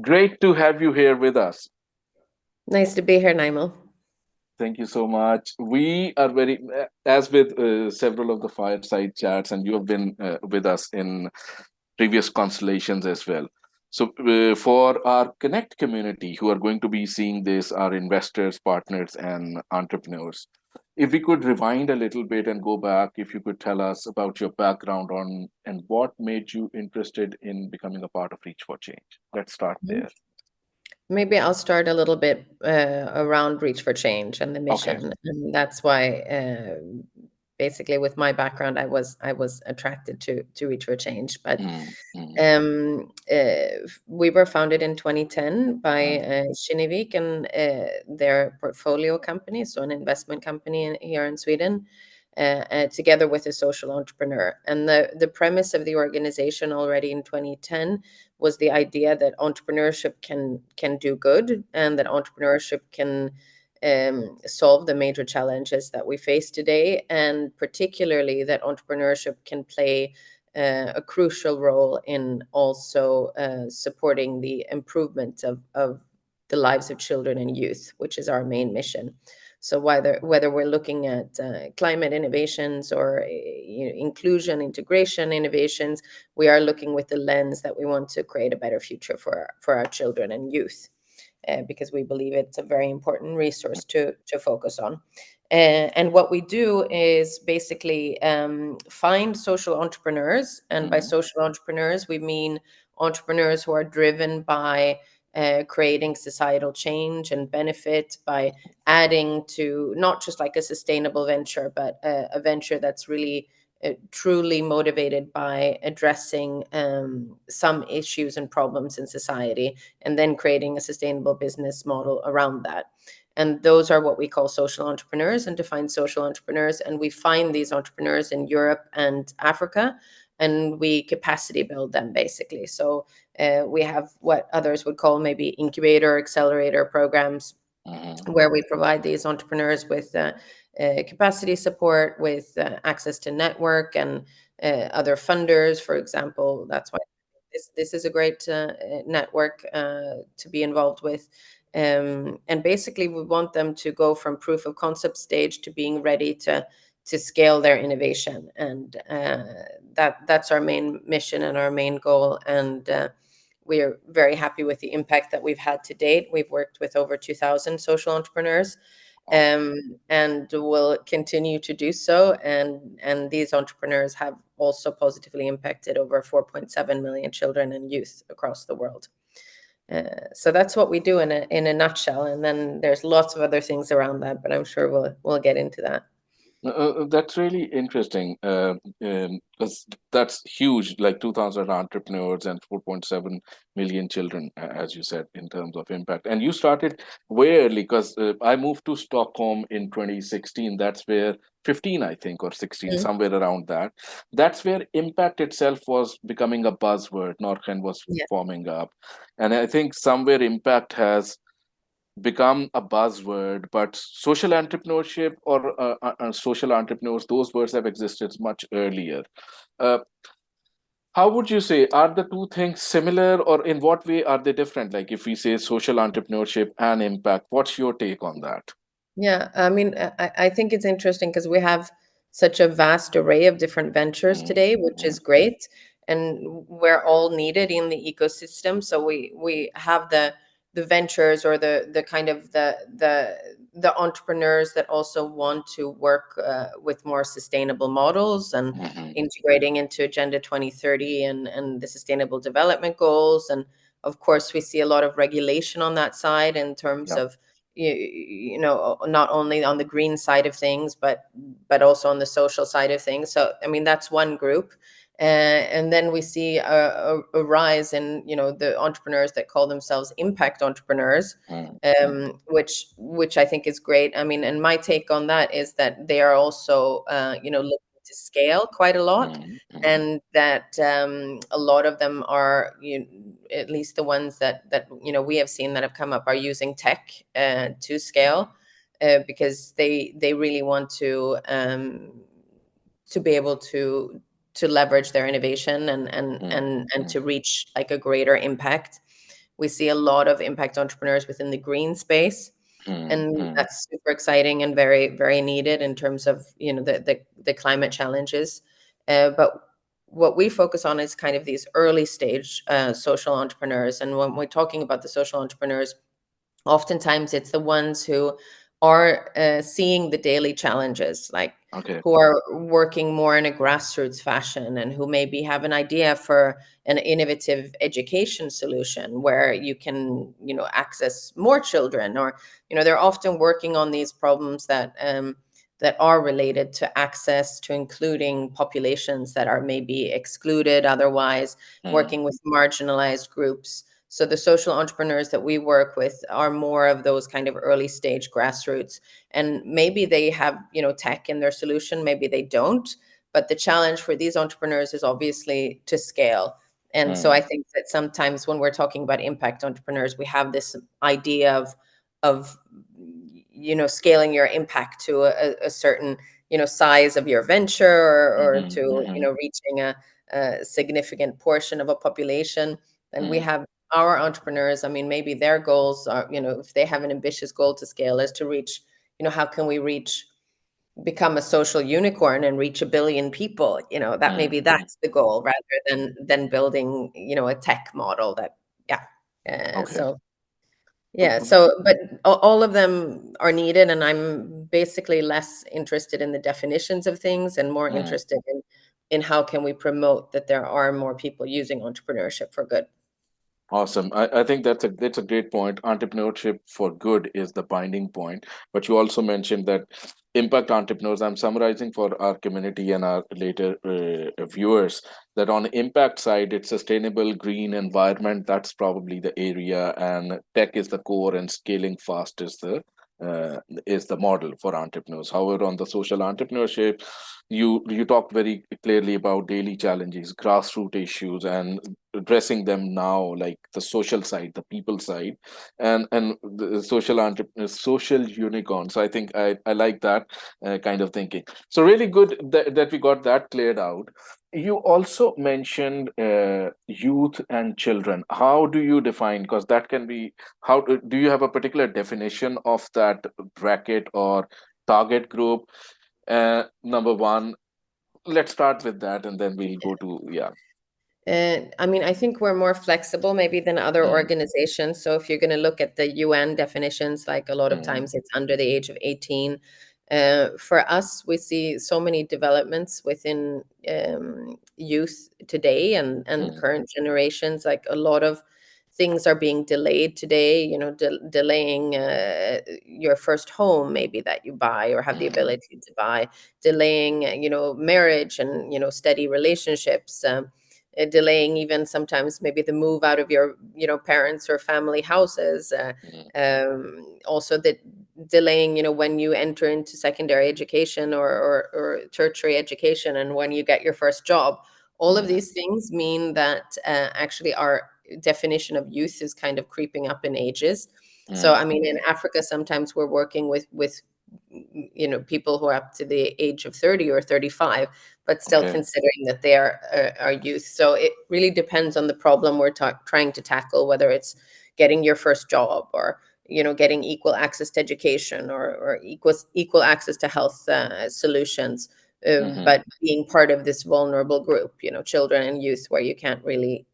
Great to have you here with us. Nice to be here, Naimul. Thank you so much. We are as with several of the fireside chats, and you have been with us in previous constellations as well. So, for our Connect community who are going to be seeing this, our investors, partners, and entrepreneurs, if we could rewind a little bit and go back, if you could tell us about your background on and what made you interested in becoming a part of Reach for Change. Let's start Mhm. there. Maybe I'll start a little bit around Reach for Change and the Okay. mission, and that's why, basically, with my background, I was attracted to Reach for Change. But Mm, mm, we were founded in 2010 by mm, Kinnevik and their portfolio company, so an investment company here in Sweden, together with a social entrepreneur. And the premise of the organization already in 2010 was the idea that entrepreneurship can do good, and that entrepreneurship can solve the major challenges that we face today, and particularly that entrepreneurship can play a crucial role in also supporting the improvement of the lives of children and youth, which is our main mission. So whether we're looking at climate innovations or inclusion, integration innovations, we are looking with the lens that we want to create a better future for our children and youth, because we believe it's a very important resource to focus on. And what we do is basically find social entrepreneurs. And by mm, social entrepreneurs, we mean entrepreneurs who are driven by creating societal change and benefit by adding to not just like a sustainable venture, but a venture that's really truly motivated by addressing some issues and problems in society, and then creating a sustainable business model around that. And those are what we call social entrepreneurs and define social entrepreneurs. And we find these entrepreneurs in Europe and Africa, and we capacity build them basically. So we have what others would call maybe incubator, accelerator programs, mm, where we provide these entrepreneurs with capacity support, with access to network and other funders, for example. That's why this is a great network to be involved with. And basically, we want them to go from proof of concept stage to being ready to scale their innovation, and that's our main mission and our main goal. And we are very happy with the impact that we've had to date. We've worked with over 2,000 social entrepreneurs, wow. and will continue to do so. And these entrepreneurs have also positively impacted over 4.7 million children and youth across the world. So that's what we do in a nutshell. And then there's lots of other things around that, but I'm sure we'll get into that. That's really interesting because that's huge, like 2,000 entrepreneurs and 4.7 million children, as you said, in terms of impact. And you started way early because I moved to Stockholm in 2016. That's where 15, I think, or 16, Mm, somewhere around that. That's where impact itself was becoming a buzzword. Norken was yeah. forming up. And I think somewhere impact has become a buzzword, but social entrepreneurship or social entrepreneurs, those words have existed much earlier. Uh, how would you say, are the two things similar, or in what way are they different? Like if we say social entrepreneurship and impact, what's your take on that? Yeah, I mean, I think it's interesting because we have such a vast array of different ventures Mm, today, which mm, is great, and we're all needed in the ecosystem. So we have the ventures, or the kind of the entrepreneurs that also want to work with more sustainable models and mhm. integrating into Agenda 2030 and the Sustainable Development Goals. And of course, we see a lot of regulation on that side in terms Yeah. of not only on the green side of things, but also on the social side of things. So I mean, that's one group. And then we see a rise in the entrepreneurs that call themselves impact entrepreneurs, Mm, mm, which I think is great. I mean, and my take on that is that they are also looking to scale quite a lot, mm, mm. and that a lot of them are, at least the ones that we have seen that have come up, are using tech to scale, because they really want to be able to leverage their innovation and and Mm, and and mm, to reach like a greater impact. we see a lot of impact entrepreneurs within the green space, and that's super exciting and very, very needed in terms of, you know, the climate challenges. But what we focus on is kind of these early stage social entrepreneurs. And when we're talking about the social entrepreneurs, oftentimes it's the ones who are seeing the daily challenges, like Okay. who are working more in a grassroots fashion, and who maybe have an idea for an innovative education solution where you can, you know, access more children, or, you know, they're often working on these problems that that are related to access, to including populations that are maybe excluded otherwise, working with marginalized groups. So the social entrepreneurs that we work with are more of those kind of early stage grassroots. And maybe they have, you know, tech in their solution, maybe they don't. But the challenge for these entrepreneurs is obviously to scale. And so I think that sometimes when we're talking about impact entrepreneurs, we have this idea of you know, scaling your impact to a certain, you know, size of your venture, or to, you know, reaching a significant portion of a population. And we have our entrepreneurs, I mean, maybe their goals are, you know, if they have an ambitious goal to scale, is to reach, you know, how can we reach, become a social unicorn and reach 1 billion people, you know, that maybe that's the goal, rather than building, you know, a tech model that, yeah. Okay. So yeah, so but all of them are needed, and I'm basically less interested in the definitions of things and more interested in how can we promote that there are more people using entrepreneurship for good. Awesome. I think that's a great point. Entrepreneurship for good is the binding point. But you also mentioned that impact entrepreneurs, I'm summarizing for our community and our later viewers, that on the impact side, it's sustainable green environment. That's probably the area, and tech is the core, and scaling fast is the model for entrepreneurs. However, on the social entrepreneurship, you talked very clearly about daily challenges, grassroots issues, and addressing them now, like the social side, the people side, and the social entrepreneurs, social unicorns. I think I like that kind of thinking. So really good that we got that cleared out. You also mentioned youth and children. How do you define? Because that can be, how do you have a particular definition of that bracket or target group? Number one, let's start with that, and then we'll go to, yeah. I mean, I think we're more flexible maybe than other Mm, organizations. So if you're going to look at the UN definitions, like a lot of mm, times it's under the age of 18. For us, we see so many developments within youth today, and mm, current generations. Like a lot of things are being delayed today, you know, delaying your first home maybe that you buy or have the mm, ability to buy, delaying, you know, marriage and, you know, steady relationships. Delaying even sometimes maybe the move out of your, you know, parents or family houses, mm, also the delaying, you know, when you enter into secondary education, or tertiary education, and when you get your first job. All of mm, these things mean that actually our definition of youth is kind of creeping up in ages. So I mean, in Africa sometimes we're working with you know, people who are up to the age of 30 or 35, but still okay. considering that they are youth. So it really depends on the problem we're trying to tackle, whether it's getting your first job, or, you know, getting equal access to education, or equal access to health solutions. Hmm. But being part of this vulnerable group, you know, children and youth, where you can't really,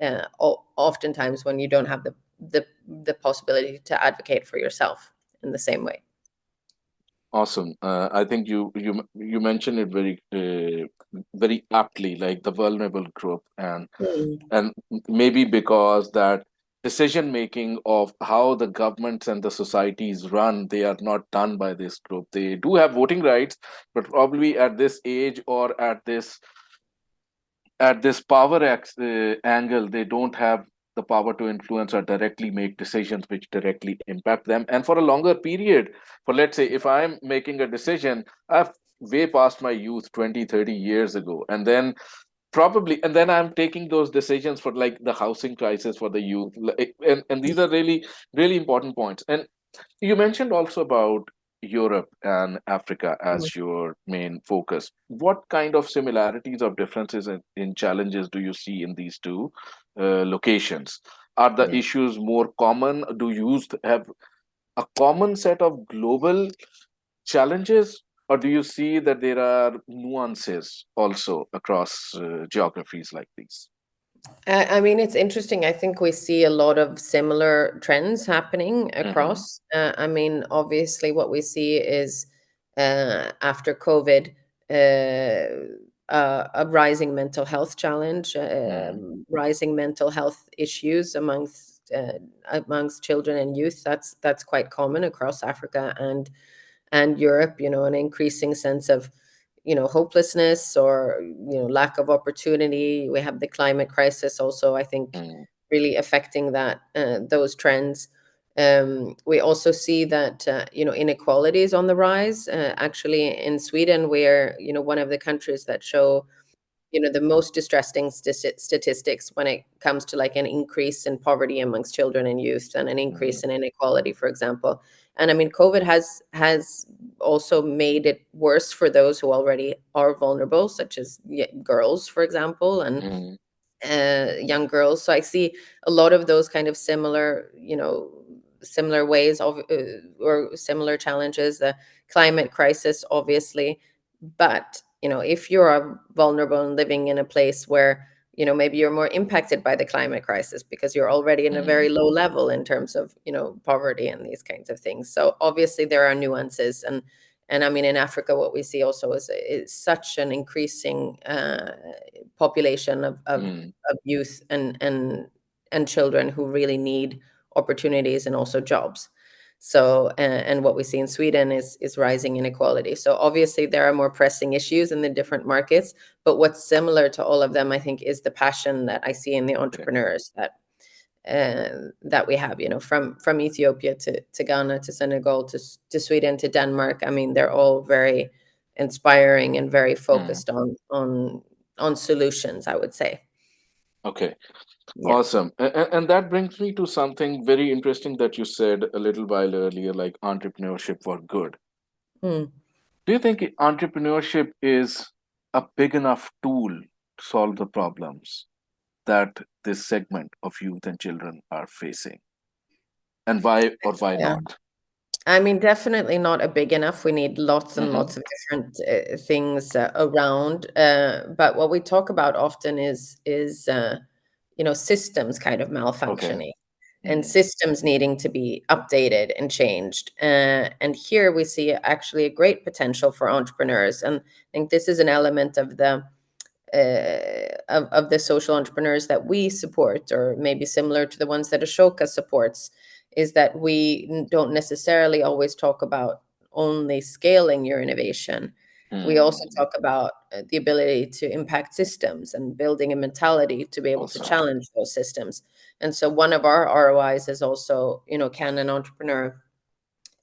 oftentimes when you don't have the possibility to advocate for yourself in the same way. Awesome. I think you mentioned it very aptly, like the vulnerable group, Mm. and maybe because that decision making of how the governments and the societies run, they are not done by this group. They do have voting rights, but probably at this age, or at this angle, they don't have the power to influence or directly make decisions which directly impact them. And for a longer period, for, let's say, if I'm making a decision, I've way past my youth 20, 30 years ago, and then I'm taking those decisions for, like, the housing crisis for the youth. And these are really, really important points. And you mentioned also about Europe and Africa Mm. as your main focus. What kind of similarities or differences in challenges do you see in these two locations? Are the Yeah. issues more common? Do you have a common set of global challenges, or do you see that there are nuances also across geographies like these? I mean, it's interesting. I think we see a lot of similar trends happening Hmm. across. I mean, obviously, what we see is after COVID, a rising mental health challenge, Mm, rising mental health issues amongst children and youth. That's quite common across Africa and Europe. You know, an increasing sense of hopelessness or lack of opportunity. We have the climate crisis also, I think, mm, really affecting those trends. We also see that inequality is on the rise. Actually, in Sweden, we're one of the countries that show the most distressing statistics when it comes to like an increase in poverty amongst children and youth and an mm, increase in inequality, for example. And I mean, COVID has also made it worse for those who already are vulnerable, such as girls, for example, and mm, young girls. So I see a lot of those kind of similar ways of or similar challenges. The climate crisis, obviously, but if you're vulnerable and living in a place where maybe you're more impacted by the climate crisis because you're already in a mm, very low level in terms of poverty and these kinds of things. So obviously there are nuances, and I mean, in Africa, what we see also is such an increasing population mm. of youth and children who really need opportunities and also jobs. So and what we see in Sweden is rising inequality. So obviously there are more pressing issues in the different markets, but what's similar to all of them, I think, is the passion that I see in the Okay. entrepreneurs that we have. From Ethiopia to Ghana to Senegal to Sweden to Denmark. I mean, they're all very inspiring and very Mm. focused on solutions, I would say. Okay. Yeah. Awesome. And that brings me to something very interesting that you said a little while earlier, like entrepreneurship for good. Mm. Do you think entrepreneurship is a big enough tool to solve the problems that this segment of youth and children are facing? And why or why Yeah. not? I mean, definitely not a big enough. We need lots and Hmm. lots of different things around. But what we talk about often is systems kind of Okay. malfunctioning and Mm, systems needing to be updated and changed. And here we see actually a great potential for entrepreneurs. And I think this is an element of the social entrepreneurs that we support, or maybe similar to the ones that Ashoka supports, is that we don't necessarily always talk about only scaling your innovation. We also mm. talk about the ability to impact systems and building a mentality to be able to Awesome. challenge those systems. And so one of our ROIs is also, can an entrepreneur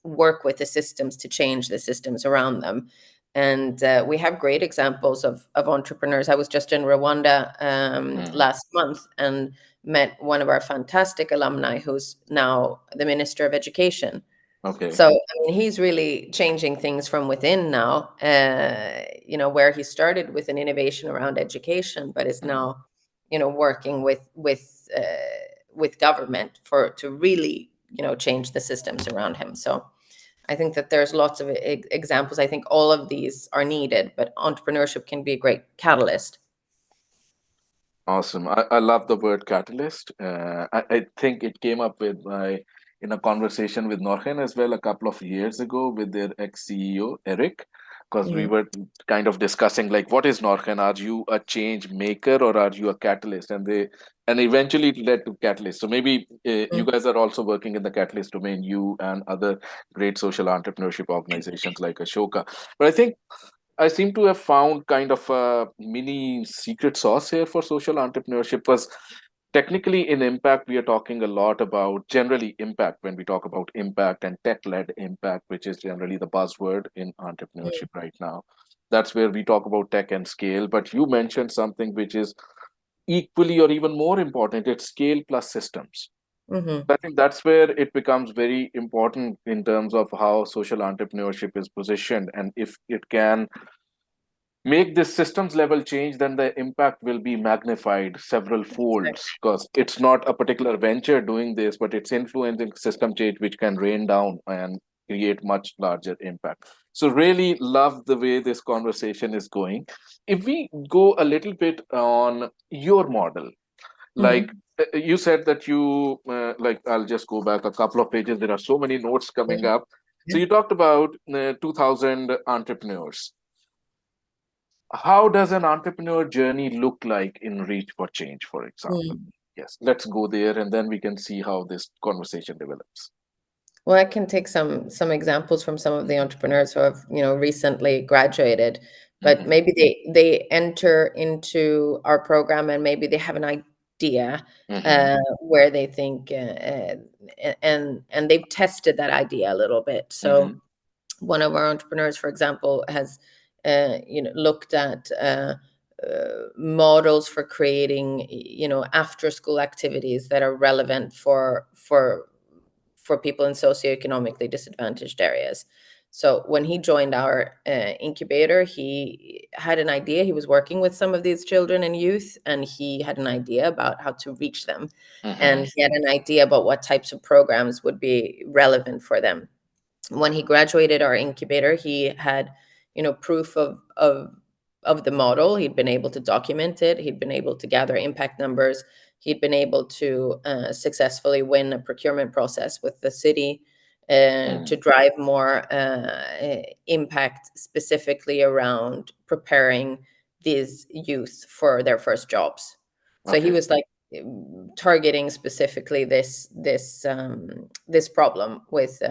work with the systems to change the systems around them? And we have great examples of entrepreneurs. I was just in Rwanda Mm. last month and met one of our fantastic alumni who's now the Minister of Education. Okay. So, I mean, he's really changing things from within now, where he started with an innovation around education, but is Mm. now, working with government to really, change the systems around him. So I think that there's lots of examples. I think all of these are needed, but entrepreneurship can be a great catalyst. Awesome. I love the word catalyst. I think it came up with my in a conversation with Norhen as well a couple of years ago with their ex-CEO, Eric, because we Mm, were kind of discussing like what is Norhen? Are you a change maker or are you a catalyst? And eventually it led to catalyst. So maybe you mm, guys are also working in the catalyst domain, you and other great social entrepreneurship organizations like Ashoka. But I think I seem to have found kind of a mini secret sauce here for social entrepreneurship. Because technically, in impact, we are talking a lot about generally impact when we talk about impact and tech led impact, which is generally the buzzword in mm, entrepreneurship right now. That's where we talk about tech and scale. But you mentioned something which is equally or even more important, it's scale plus systems. mhm, I think that's where it becomes very important in terms of how social entrepreneurship is positioned and if it can make this systems level change, then the impact will be magnified several folds, because it's not a particular venture doing this, but it's influencing system change, which can rain down and create much larger impact. So really love the way this conversation is going. If we go a little bit on your model, like Mhm. you said that you like, I'll just go back a couple of pages, there are so many notes coming Yeah. up. So Yeah. you talked about 2000 entrepreneurs. How does an entrepreneur journey look like in Reach for Change, for example? Mm. Yes, let's go there and then we can see how this conversation develops. Well, I can take some examples from some of the entrepreneurs who have, recently graduated, but Hmm. maybe they enter into our program and maybe they have an idea Hmm. where they think and they've tested that idea a little bit. So Hmm. one of our entrepreneurs, for example, has looked at models for creating after school activities that are relevant for people in socioeconomically disadvantaged areas. So when he joined our incubator, he had an idea. He was working with some of these children and youth, and he had an idea about how to reach them. Hmm. And he had an idea about what types of programs would be relevant for them. When he graduated our incubator, he had, proof of the model. He'd been able to document it. He'd been able to gather impact numbers. He'd been able to successfully win a procurement process with the city to Hmm. drive more impact specifically around preparing these youth for their first jobs. So he Okay. was like targeting specifically this problem with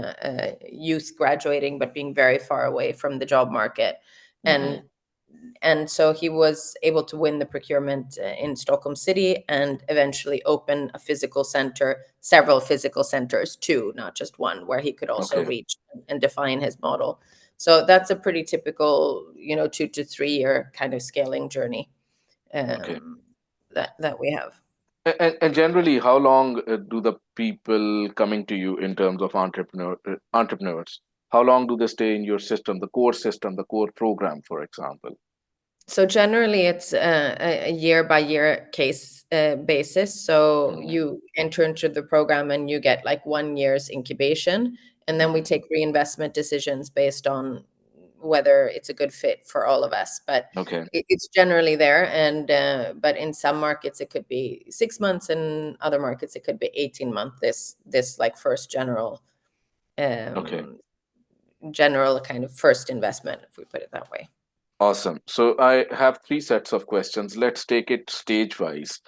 youth graduating but being very far away from the job market, Hmm. and so he was able to win the procurement in Stockholm City and eventually open a physical center, several physical centers too, not just one, where he could also Okay. reach and define his model. So that's a pretty typical, 2 to 3 year kind of scaling journey Okay. that we have. And generally, how long do the people coming to you in terms of entrepreneurs? How long do they stay in your system, the core program, for example? So generally, it's a year by year case basis. So Hmm. you enter into the program and you get like 1 year's incubation, and then we Hmm. take reinvestment decisions based on whether it's a good fit for all of us. But Okay. it's generally there, and but in some markets it could be 6 months, and other markets it could be 18 months. This like first Okay. um, general kind of first investment, if we put it that way. Awesome. So I have three sets of questions. Let's take it stage wise.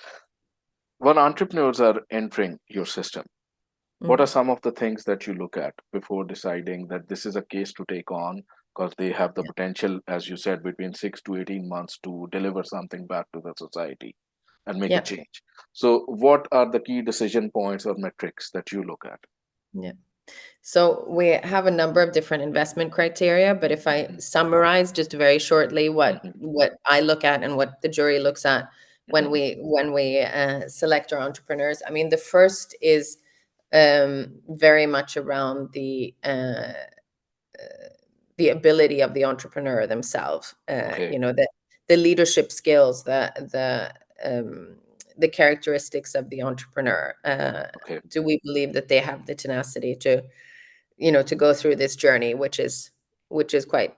When entrepreneurs are entering your system, what are Mm. some of the things that you look at before deciding that this is a case to take on, because they have the potential, as you said, between 6 to 18 months to deliver something back to the society and make a Yeah. change? So what are the key decision points or metrics that you look at? Yeah. So we have a number of different investment criteria, but if I Hmm. summarize just very shortly what Hmm. I look at and what the jury looks at when Hmm. we select our entrepreneurs, I mean, the first is very much around the ability of the entrepreneur themselves. Okay. The leadership skills, the characteristics of the entrepreneur. Okay. Do we believe that they have the tenacity to go through this journey, which is quite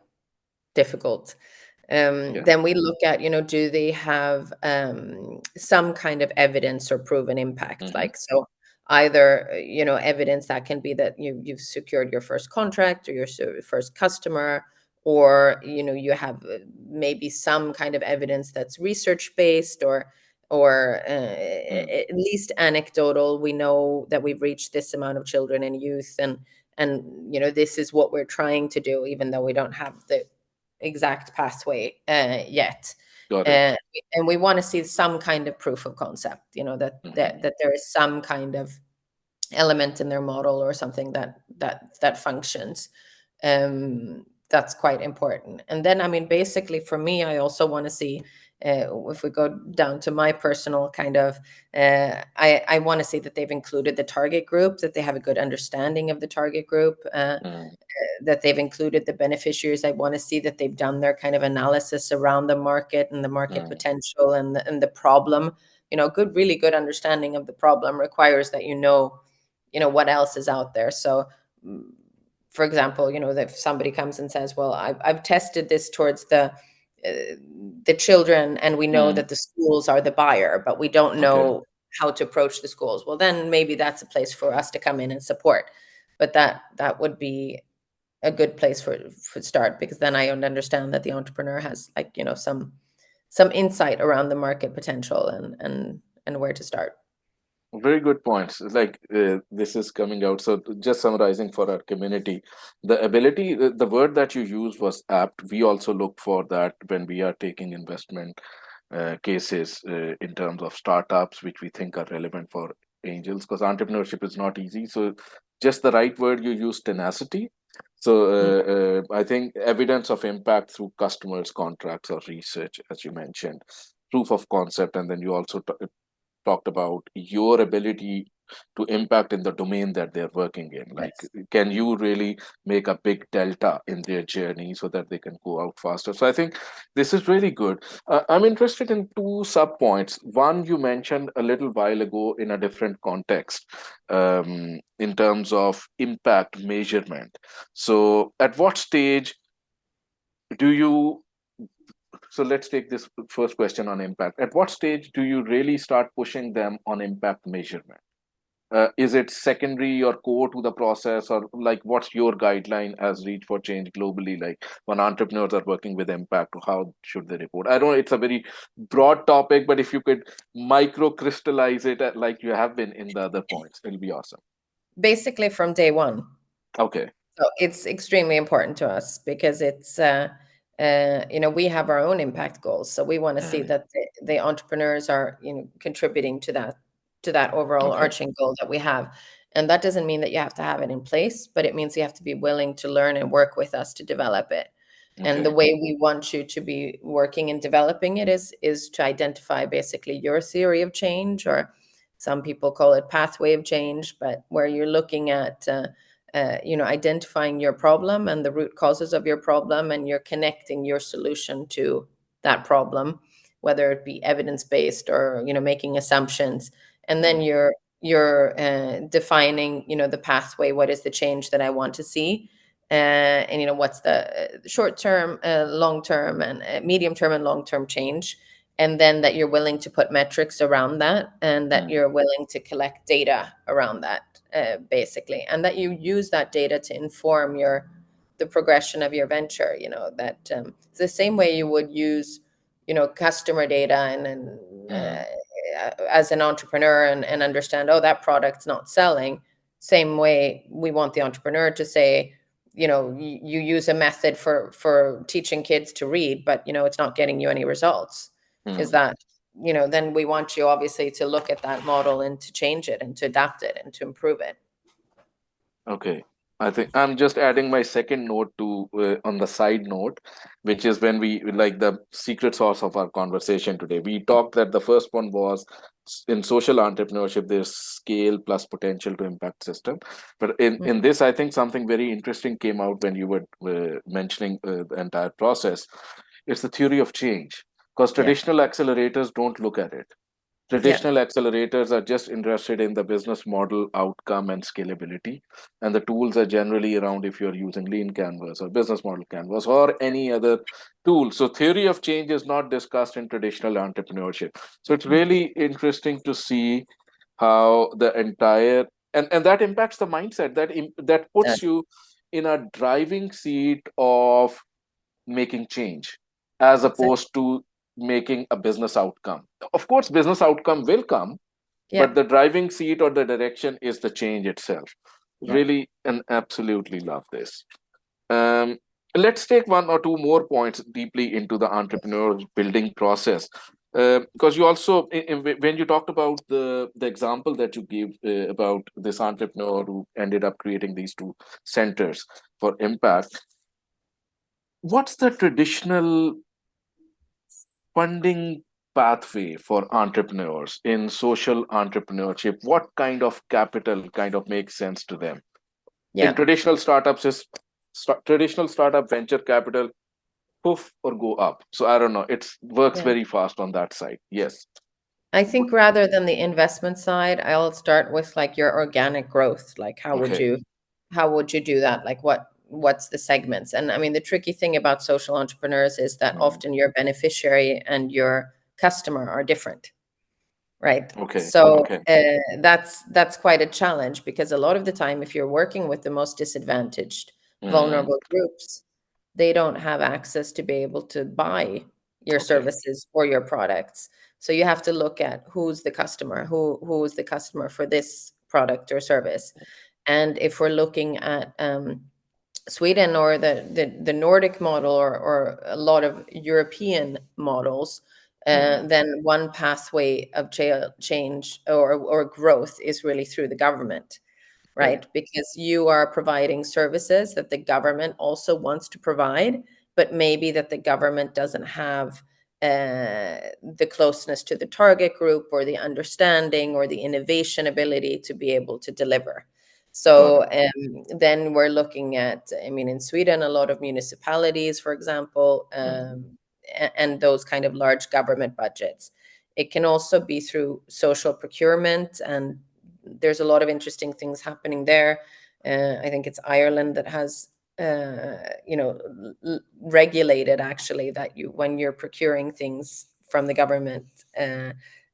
difficult. Yeah. Then we look at, do they have some kind of evidence or proven impact? Hmm. Like, so either, evidence that can be that you've secured your first contract or your first customer, or, you have maybe some kind of evidence that's research based or Mm. at least anecdotal. We know that we've reached this amount of children and youth, and this is what we're trying to do, even though we don't have the exact pathway yet. Got it. uh, and we want to see some kind of proof of concept, that Hmm. there is some kind of element in their model or something that functions. That's quite important. And then, I mean, basically for me, I also want to see if we go down to my personal kind of, I want to see that they've included the target group, that they have a good understanding of the target group, that they've included the beneficiaries. I want to see that they've done their kind of analysis around the market and the market potential and the problem. Really good understanding of the problem requires that what else is out there. So, for example, if somebody comes and says, well, I've tested this towards the children, and we know that the schools are the buyer, but we don't know how to approach the schools. Well, then maybe that's a place for us to come in and support. But that would be a good place for start, because then I understand that the entrepreneur has some insight around the market potential and where to start. Very good points. Like this is coming out. So just summarizing for our community, the ability, the word that you used was apt. We also look for that when we are taking investment cases in terms of startups, which we think are relevant for angels, because entrepreneurship is not easy. So just the right word you use, tenacity. So I think evidence of impact through customers, contracts, or research, as you mentioned, proof of concept, and then you also talked about your ability to impact in the domain that they're working in. Like, can you really make a big delta in their journey so that they can go out faster? So I think this is really good. I'm interested in two sub points. One, you mentioned a little while ago in a different context, in terms of impact measurement. So at what stage do you so let's take this first question on impact. At what stage do you really start pushing them on impact measurement? Is it secondary or core to the process, or like what's your guideline as Reach for Change globally? Like when entrepreneurs are working with impact, how should they report? I don't know, it's a very broad topic, but if you could micro crystallize it like you have been in the other points, it'll be awesome. Basically from day one. Okay. So it's extremely important to us because it's we have our own impact goals, so we want to see that the entrepreneurs are contributing to that overall arching goal that we have. And that doesn't mean that you have to have it in place, but it means you have to be willing to learn and work with us to develop it. And the way we want you to be working and developing it is to identify basically your theory of change, or some people call it pathway of change, but where you're looking at identifying your problem and the root causes of your problem, and you're connecting your solution to that problem, whether it be evidence-based or making assumptions. And then you're defining the pathway. What is the change that I want to see? And what's the short term, long term, and medium term and long term change? And then that you're willing to put metrics around that, and that you're willing to collect data around that, basically, and that you use that data to inform the progression of your venture. That it's the same way you would use customer data and as an entrepreneur, and understand, oh, that product's not selling. Same way we want the entrepreneur to say, you use a method for teaching kids to read, but it's not getting you any results. Is that then we want you obviously to look at that model and to change it and to adapt it and to improve it. Okay. I think I'm just adding my second note to on the side note, which is when we like the secret sauce of our conversation today. We talked that the first one was in social entrepreneurship, there's scale plus potential to impact system. But in this, I think something very interesting came out when you were mentioning the entire process. It's the theory of change, because traditional accelerators don't look at it. Traditional accelerators are just interested in the business model outcome and scalability. And the tools are generally around if you're using lean canvas or business model canvas or any other tool. So theory of change is not discussed in traditional entrepreneurship. So it's really interesting to see how the entire and that impacts the mindset that puts you in a driving seat of making change as opposed to making a business outcome. Of course, business outcome will come, but the driving seat or the direction is the change itself. Really, and absolutely love this. Let's take one or two more points deeply into the entrepreneur building process. Because you also, when you talked about the example that you gave about this entrepreneur who ended up creating these two centers for impact, what's the traditional funding pathway for entrepreneurs in social entrepreneurship? What kind of capital kind of makes sense to them? In Yeah, traditional startups, is traditional startup venture capital poof or go up. So I don't know. It works yeah. very fast on that side. Yes. I think rather than the investment side, I'll start with like your organic growth. Like Okay. how would you do that? Like what's the segments? And I mean, the tricky thing about social entrepreneurs is that Mm. often your beneficiary and your customer are different, right? Okay. So Okay. that's quite a challenge because a lot of the time, if you're working with the most disadvantaged, Mm. vulnerable groups, they don't have access to be able to buy your Okay. services or your products. So you have to look at who's the customer, who is the customer for this product or service. And if we're looking at Sweden or the Nordic model or a lot of European models, Mm. then one pathway of change or growth is really through the government, Okay. right? Because you are providing services that the government also wants to provide, but maybe that the government doesn't have the closeness to the target group or the understanding or the innovation ability to be able to deliver. Got So it. then we're looking at, I mean, in Sweden, a lot of municipalities, for example, Mm. and those kind of large government budgets. It can also be through social procurement, and there's a lot of interesting things happening there. I think it's Ireland that has, regulated actually that you when you're procuring things from the government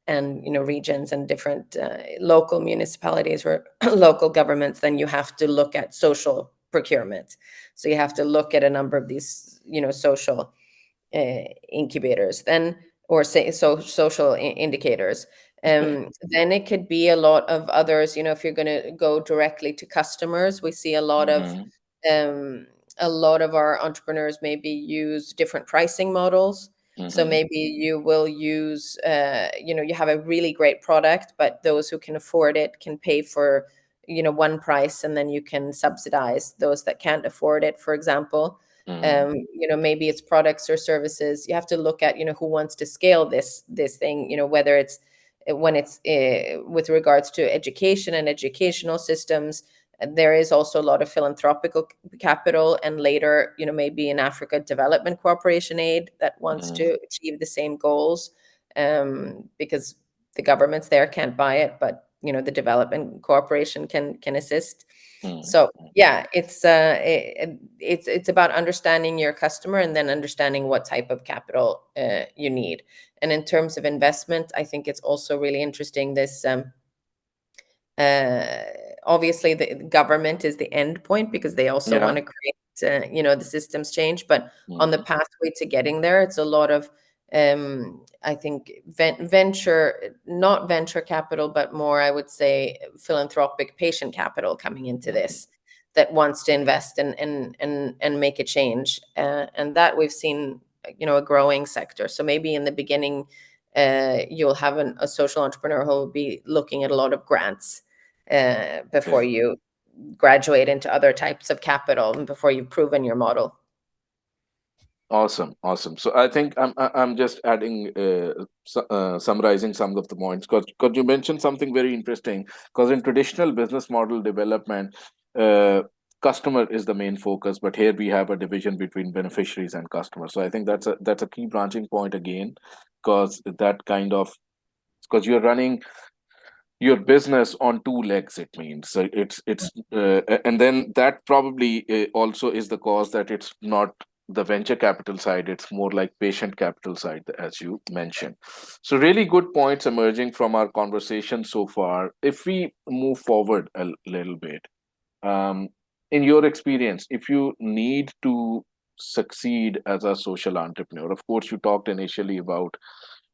and regions and different local municipalities or local governments, then you have to look at social procurement. So you have to look at a number of these, social incubators then, or say social indicators. Okay. Then it could be a lot of others. If you're going to go directly to customers, we see Mm-hmm. um, a lot of our entrepreneurs maybe use different pricing models. So Mm-hmm. maybe you will use, you have a really great product, but those who can afford it can pay for, one price, and then you can subsidize those that can't afford it, for example. Mm-hmm. Maybe it's products or services. You have to look at, who wants to scale this thing, whether it's when it's with regards to education and educational systems. There is also a lot of philanthropic capital, and later, maybe in Africa, development cooperation aid that wants to achieve the same goals, because the governments there can't buy it, but the development cooperation can assist. Mm-hmm. So yeah, it's about understanding your customer and then understanding what type of capital you need. And in terms of investment, I think it's also really interesting this. Uh, Obviously, the government is the end point because they also Yeah. want to create, the systems change. But on the Mm-hmm. pathway to getting there, it's a lot of, I think, venture, not venture capital, but more, I would say, philanthropic patient capital coming into Mm-hmm. this that wants to invest and make a change. And that we've seen, a growing sector. So maybe in the beginning, you'll have a social entrepreneur who will be looking at a lot of grants before Okay. you graduate into other types of capital and before you've proven your model. Awesome, awesome. So I think I'm just adding, summarizing some of the points because you mentioned something very interesting. Because in traditional business model development, uh, customer is the main focus, but here we have a division between beneficiaries and customers. So I think that's a key branching point again, because that kind of, because you're running your business on two legs, it means. So and then that probably also is the cause that it's not the venture capital side, it's more like patient capital side, as you mentioned. So really good points emerging from our conversation so far. If we move forward a little bit, um, in your experience, if you need to succeed as a social entrepreneur, of course you talked initially about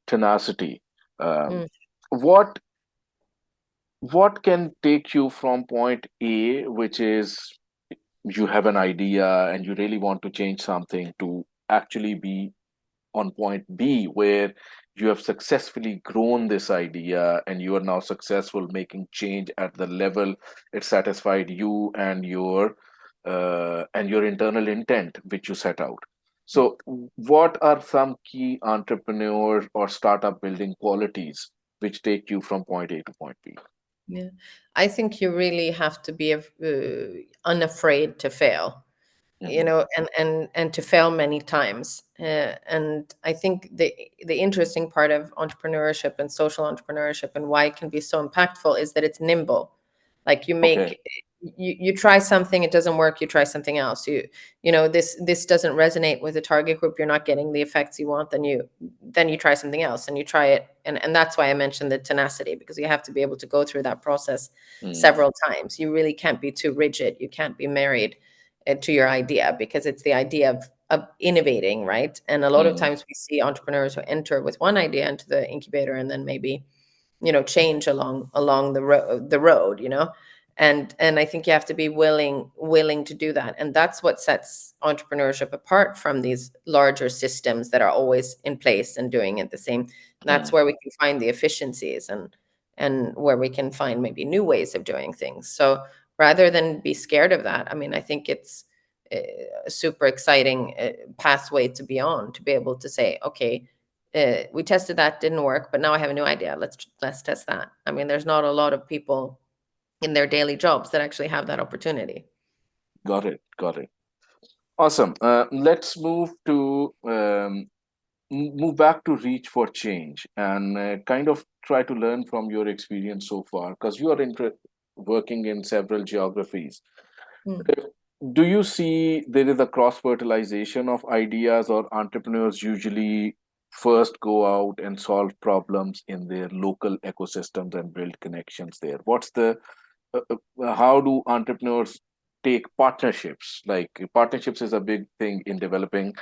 tenacity, um, Mm, what what can take you from point A, which is you have an idea and you really want to change something, to actually be on point B, where you have successfully grown this idea and you are now successful making change at the level it satisfied you and your internal intent which you set out. So, what are some key entrepreneur or startup building qualities which take you from point A to point B? Yeah, I think you really have to be unafraid to fail, you Hmm. know, and to fail many times. And I think the interesting part of entrepreneurship and social entrepreneurship and why it can be so impactful is that it's nimble. Like Okay. you try something, it doesn't work, you try something else. You know, this doesn't resonate with the target group, you're not getting the effects you want, then you try something else and you try it. And that's why I mentioned the tenacity, because you have to be able to go through that process Mm, several times. You really can't be too rigid. You can't be married to your idea, because it's the idea of innovating, right? And a lot of mm, times we see entrepreneurs who enter with one idea into the incubator and then maybe, you know, change along the road, you know. And I think you have to be willing to do that, and that's what sets entrepreneurship apart from these larger systems that are always in place and doing it the same. That's mm. where we can find the efficiencies, and where we can find maybe new ways of doing things. So rather than be scared of that, I mean, I think it's a super exciting pathway to be on, to be able to say, okay, we tested that, didn't work, but now I have a new idea. Let's test that. I mean, there's not a lot of people in their daily jobs that actually have that opportunity. Got it. Got it. Awesome. Let's move back to reach for change and kind of try to learn from your experience so far, because you are working in several geographies. Mm. Do you see there is a cross fertilization of ideas, or entrepreneurs usually first go out and solve problems in their local ecosystems and build connections there? How do entrepreneurs take partnerships? Like, partnerships is a big thing in developing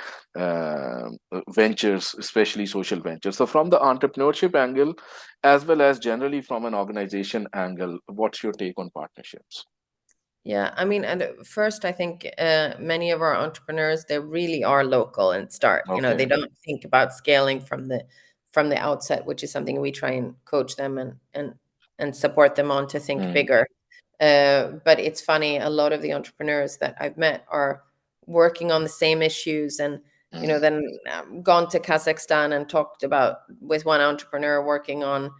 ventures, especially social ventures. So from the entrepreneurship angle, as well as generally from an organization angle, what's your take on partnerships? Yeah, I mean, and first, I think many of our entrepreneurs, they really are local and start. You know, they Okay. don't think about scaling from the outset, which is something we try and coach them and support them on, to think Mm, bigger. But it's funny, a lot of the entrepreneurs that I've met are working on the same issues, and you know, mm, then gone to Kazakhstan and talked about with one entrepreneur working on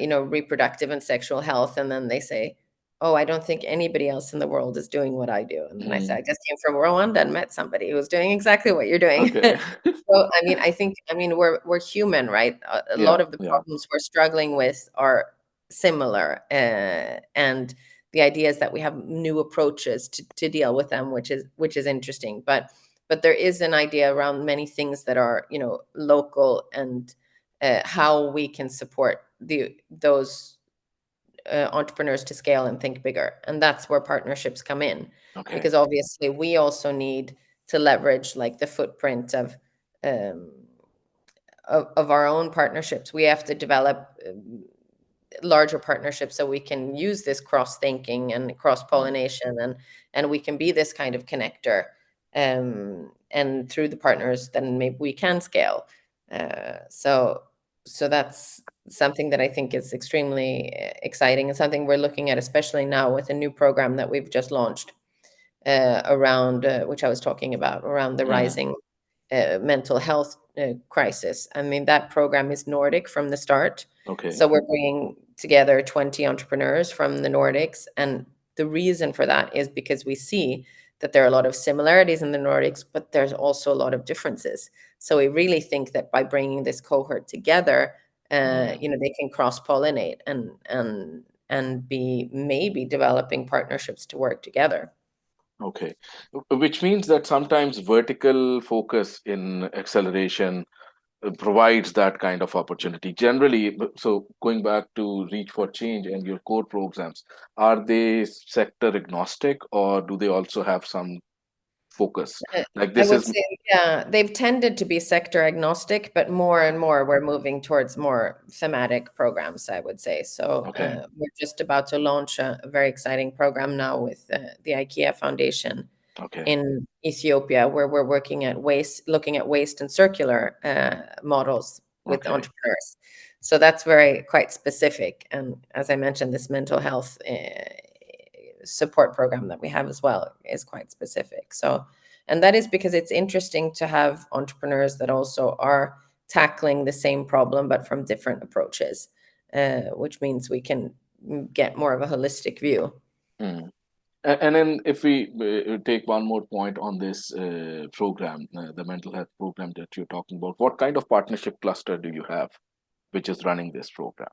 you know, reproductive and sexual health, and then they say, oh, I don't think anybody else in the world is doing what I do. And then I said, I mm. just came from Rwanda and met somebody who was doing exactly what you're doing. Okay. So, I mean, I mean, we're human, right? A lot Yeah, of the yeah. problems we're struggling with are similar, and the idea is that we have new approaches to deal with them, which is interesting. But there is an idea around many things that are, you know, local, and how we can support those entrepreneurs to scale and think bigger. And that's where partnerships come in, Okay. because obviously we also need to leverage like the footprint um, of our own partnerships. We have to develop larger partnerships so we can use this cross thinking and cross Mm, pollination, and we can be this kind of connector. And through the partners, then maybe we can scale. So that's something that I think is extremely exciting, and something we're looking at, especially now with a new program that we've just launched around which I was talking about, around the mm. rising mental health crisis. I mean, that program is Nordic from the start. Okay. So we're bringing together 20 entrepreneurs from the Nordics. And the reason for that is because we see that there are a lot of similarities in the Nordics, but there's also a lot of differences. So we really think that by bringing this cohort together, Mm. you know, they can cross pollinate and be maybe developing partnerships to work together. Okay. Which means that sometimes vertical focus in acceleration provides that kind of opportunity. Generally, so going back to Reach for Change and your core programs, are they sector agnostic, or do they also have some focus? Uh, Like, I this would is say, yeah, they've tended to be sector agnostic, but more and more we're moving towards more thematic programs, I would say. So okay. we're just about to launch a very exciting program now with the IKEA Foundation Okay. in Ethiopia, where we're looking at waste and circular models with Okay. entrepreneurs. So that's very quite specific. And as I mentioned, this mental health support program that we have as well is quite specific. So, And that is because it's interesting to have entrepreneurs that also are tackling the same problem, but from different approaches, which means we can get more of a holistic view. Mm. And then if we take one more point on this program, the mental health program that you're talking about, what kind of partnership cluster do you have which is running this program?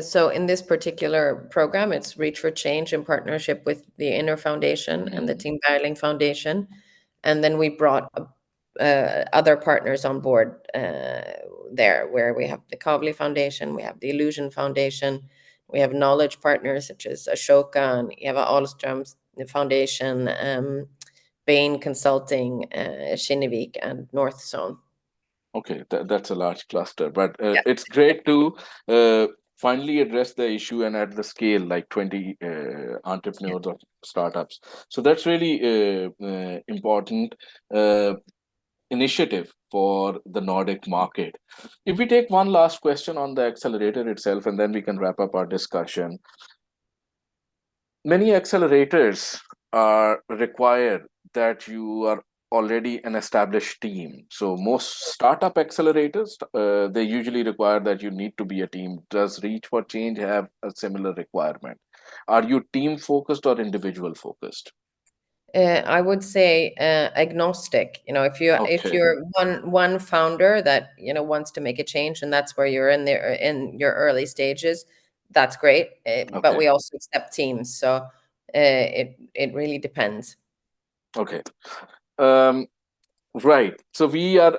So in this particular program, it's Reach for Change in partnership with the Inner Foundation and the Team Berling Foundation. And then we brought other partners on board there, where we have the Kavli Foundation, we have the Illusion Foundation, we have knowledge partners such as Ashoka and Eva Ahlström's Foundation, Bain Consulting, Kinnevik, and North Zone. Okay, that's a large cluster, but Yeah. it's great to finally address the issue and at the scale like 20 entrepreneurs or startups. So that's really important initiative for the Nordic market. If we take one last question on the accelerator itself, and then we can wrap up our discussion. Many accelerators are required that you are already an established team. So most startup accelerators, they usually require that you need to be a team. Does Reach for Change have a similar requirement? Are you team focused or individual focused? I would say agnostic. If Okay, you're one founder that wants to make a change, and that's where you're in your early stages, that's great. But okay, we also accept teams, so it really depends. okay. Um, right. So we are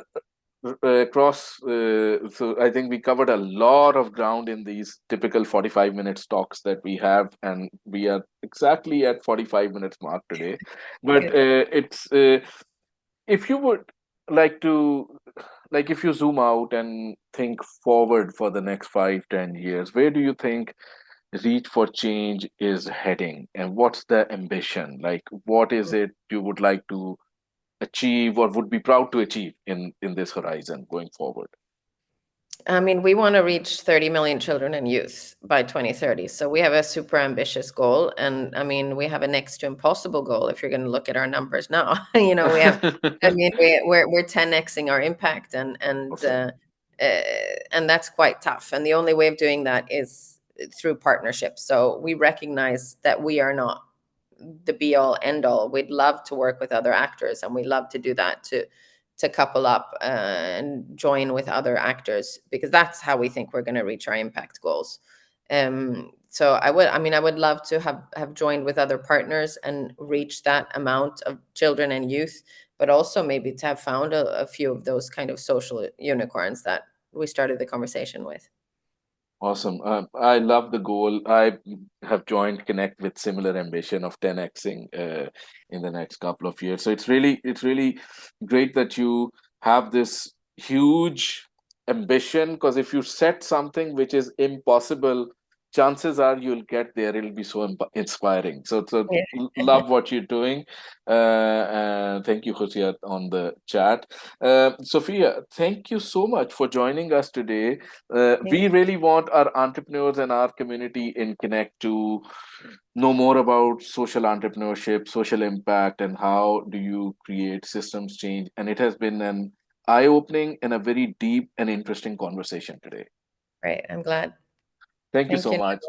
across so I think we covered a lot of ground in these typical 45 minutes talks that we have, and we are exactly at 45 minutes mark today. But Good. it's if you would like to, like, if you zoom out and think forward for the next 5-10 years, where do you think Reach for Change is heading, and what's the ambition? Like, what is it you would like to achieve or would be proud to achieve in this horizon going forward? I mean, we want to reach 30 million children and youth by 2030. So we have a super ambitious goal. And I mean, we have a next to impossible goal if you're going to look at our numbers now. We have, I mean, we're 10xing our impact, Okay. and that's quite tough. And the only way of doing that is through partnerships. So we recognize that we are not the be all end all. We'd love to work with other actors, and we love to do that to couple up and join with other actors, because that's how we think we're going to reach our impact goals. So I would love to have joined with other partners and reach that amount of children and youth, but also maybe to have found a few of those kind of social unicorns that we started the conversation with. Awesome. I love the goal. I have joined Connect with similar ambition of 10xing in the next couple of years. So it's really great that you have this huge ambition, because if you set something which is impossible, chances are you'll get there. It'll be so inspiring. So Yeah. love what you're doing. Thank you, Hosea, on the chat. Sophia, thank you so much for joining us today. We really want our entrepreneurs and our community in Connect to know more about social entrepreneurship, social impact, and how do you create systems change. And it has been an eye-opening and a very deep and interesting conversation today. Right. I'm glad. Thank you Thank so you. much.